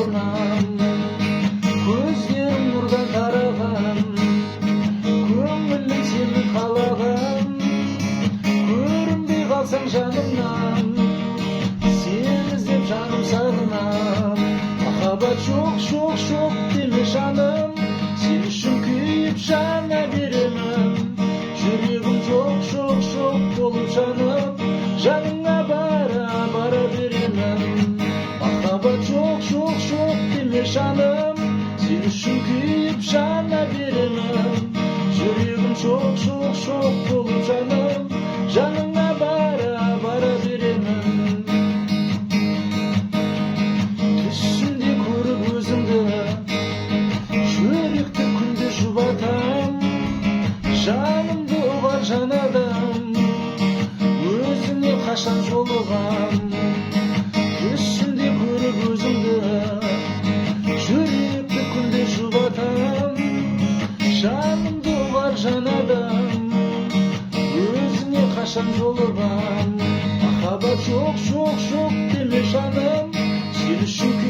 жолынан, көздерің нұрдан тараған, көңілім сені қалаған, көрінбей қалсаң жанымнан, сені іздеп жаным сағынам. Махаббат жоқ, жоқ, жоқ деме жаным, сен үшін күйіп жана беремін. Жүрегім жоқ, жоқ, жоқ болып жанып, жаныңа бара беремін. Махаббат жоқ, жоқ, жоқ деме жаным, сен үшін күйіп жана беремін. Жүрегім жоқ, жоқ, жоқ болып жанып, жаныңа бара беремін. Түсімде көріп өзіңді, жүректі күнде жұбатам. Жанымды ұғар жан адам, өзіңе қашан жолығам. Түсімде көріп өзіңді, жүректі күнде жұбатам. Жанымды ұғар жан адам, өзіңе қашан жолығам. Махаббат жоқ, жоқ, жоқ деме жаным, сен үшін